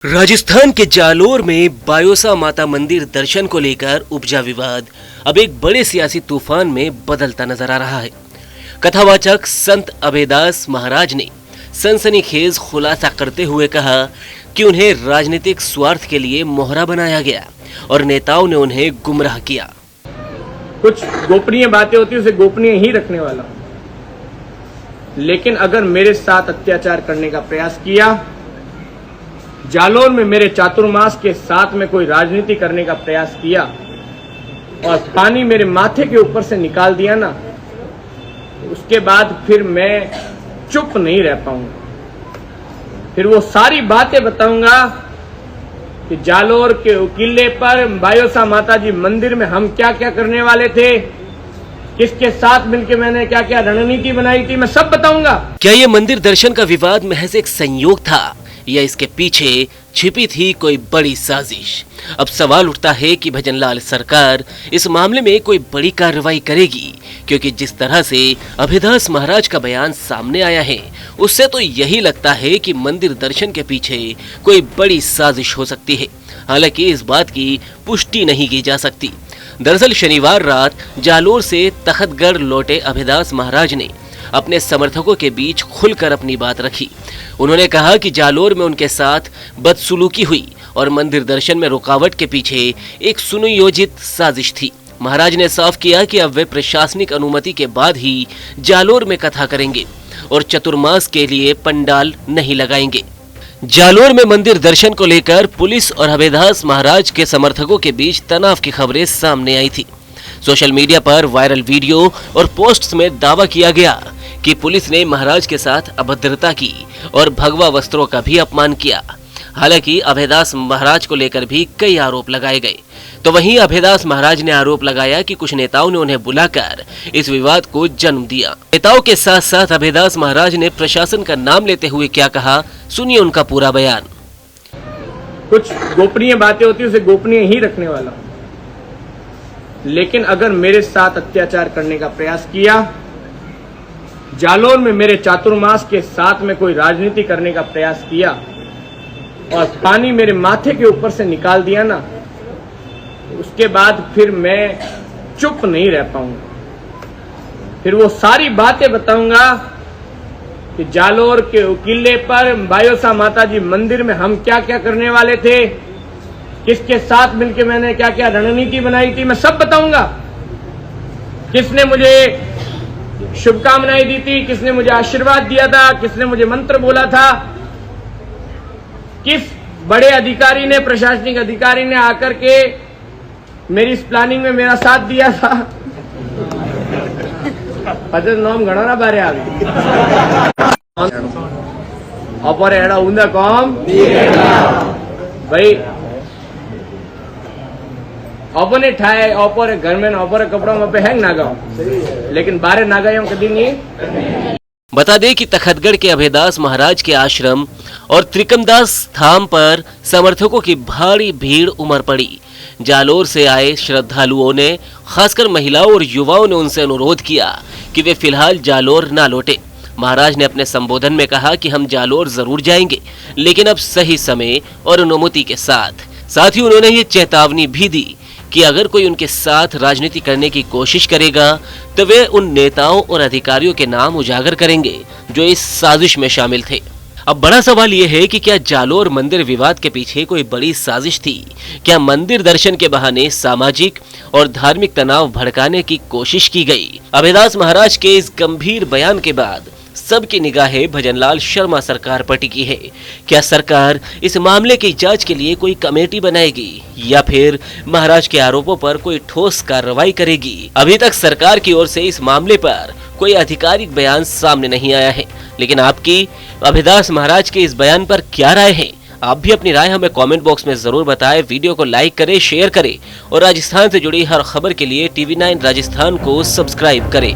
राजस्थान के जालोर में बायोसा माता मंदिर दर्शन को लेकर उपजा विवाद अब एक बड़े सियासी तूफान में बदलता नजर आ रहा है। कथावाचक संत अभेदास महाराज ने सनसनीखेज खुलासा करते हुए कहा कि उन्हें राजनीतिक स्वार्थ के लिए मोहरा बनाया गया और नेताओं ने उन्हें गुमराह किया। कुछ गोपनीय बातें होती है उसे गोपनीय ही रखने वाला, लेकिन अगर मेरे साथ अत्याचार करने का प्रयास किया, जालोर में मेरे चातुर्मास के साथ में कोई राजनीति करने का प्रयास किया और पानी मेरे माथे के ऊपर से निकाल दिया ना, उसके बाद फिर मैं चुप नहीं रह पाऊंगा। फिर वो सारी बातें बताऊंगा कि जालोर के किले पर बायोसा माता जी मंदिर में हम क्या क्या करने वाले थे, किसके साथ मिलकर मैंने क्या क्या रणनीति बनाई थी, मैं सब बताऊंगा। क्या ये मंदिर दर्शन का विवाद महज एक संयोग था या इसके पीछे छिपी थी कोई बड़ी साजिश? अब सवाल उठता है कि भजनलाल सरकार इस मामले में कोई बड़ी कार्रवाई करेगी, क्योंकि जिस तरह से अभेदास महाराज का बयान सामने आया है उससे तो यही लगता है कि मंदिर दर्शन के पीछे कोई बड़ी साजिश हो सकती है। हालांकि इस बात की पुष्टि नहीं की जा सकती। दरअसल शनिवार रात जालोर से तखतगढ़ लौटे अभेदास महाराज ने अपने समर्थकों के बीच खुलकर अपनी बात रखी। उन्होंने कहा कि जालोर में उनके साथ बदसलूकी हुई और मंदिर दर्शन में रुकावट के पीछे एक सुनियोजित साजिश थी। महाराज ने साफ किया कि अब वे प्रशासनिक अनुमति के बाद ही जालोर में कथा करेंगे और चतुर्मास के लिए पंडाल नहीं लगाएंगे। जालोर में मंदिर दर्शन को लेकर पुलिस और अभेदास महाराज के समर्थकों के बीच तनाव की खबरें सामने आई थी। सोशल मीडिया पर वायरल वीडियो और पोस्ट्स में दावा किया गया कि पुलिस ने महाराज के साथ अभद्रता की और भगवा वस्त्रों का भी अपमान किया। हालांकि अभेदास महाराज को लेकर भी कई आरोप लगाए गए। तो वहीं अभेदास महाराज ने आरोप लगाया कि कुछ नेताओं ने उन्हें बुलाकर इस विवाद को जन्म दिया। नेताओं के साथ साथ अभेदास महाराज ने प्रशासन का नाम लेते हुए क्या कहा, सुनिए उनका पूरा बयान। कुछ गोपनीय बातें होती है उसे गोपनीय ही रखने वाला, लेकिन अगर मेरे साथ अत्याचार करने का प्रयास किया, जालोर में मेरे चातुर्मास के साथ में कोई राजनीति करने का प्रयास किया और पानी मेरे माथे के ऊपर से निकाल दिया ना, उसके बाद फिर मैं चुप नहीं रह पाऊंगा। फिर वो सारी बातें बताऊंगा कि जालोर के किले पर बायोसा माता जी मंदिर में हम क्या क्या करने वाले थे, किसके साथ मिलकर मैंने क्या क्या रणनीति बनाई थी, मैं सब बताऊंगा। किसने मुझे शुभकामनाएं दी थी, किसने मुझे आशीर्वाद दिया था, किसने मुझे मंत्र बोला था, किस बड़े अधिकारी ने, प्रशासनिक अधिकारी ने आकर के मेरी इस प्लानिंग में मेरा साथ दिया था। पता नाम घना ना बारे आ गई अपर एड़ा ऊंदा कॉम भाई अपने ठाए ऑपर घर में ऑपर कपड़ा में पे हैंग ना गाओ, लेकिन बारे ना गए कभी नहीं। बता दें कि तखतगढ़ के अभेदास महाराज के आश्रम और त्रिकमदास धाम पर समर्थकों की भारी भीड़ उमड़ पड़ी। जालोर से आए श्रद्धालुओं ने, खासकर महिलाओं और युवाओं ने उनसे अनुरोध किया कि वे फिलहाल जालोर ना लौटे। महाराज ने अपने संबोधन में कहा कि हम जालोर जरूर जाएंगे, लेकिन अब सही समय और अनुमति के साथ ही उन्होंने ये चेतावनी भी दी कि अगर कोई उनके साथ राजनीति करने की कोशिश करेगा तो वे उन नेताओं और अधिकारियों के नाम उजागर करेंगे जो इस साजिश में शामिल थे। अब बड़ा सवाल यह है कि क्या जालोर मंदिर विवाद के पीछे कोई बड़ी साजिश थी? क्या मंदिर दर्शन के बहाने सामाजिक और धार्मिक तनाव भड़काने की कोशिश की गई? अभेदास महाराज के इस गंभीर बयान के बाद सबकी निगाहें भजनलाल शर्मा सरकार पर टिकी है। क्या सरकार इस मामले की जांच के लिए कोई कमेटी बनाएगी या फिर महाराज के आरोपों पर कोई ठोस कार्रवाई करेगी? अभी तक सरकार की ओर से इस मामले पर कोई आधिकारिक बयान सामने नहीं आया है, लेकिन आपकी अभेदास महाराज के इस बयान पर क्या राय है? आप भी अपनी राय हमें कमेंट बॉक्स में जरूर बताएं। वीडियो को लाइक करें, शेयर करें और राजस्थान से जुड़ी हर खबर के लिए TV9 राजस्थान को सब्सक्राइब करें।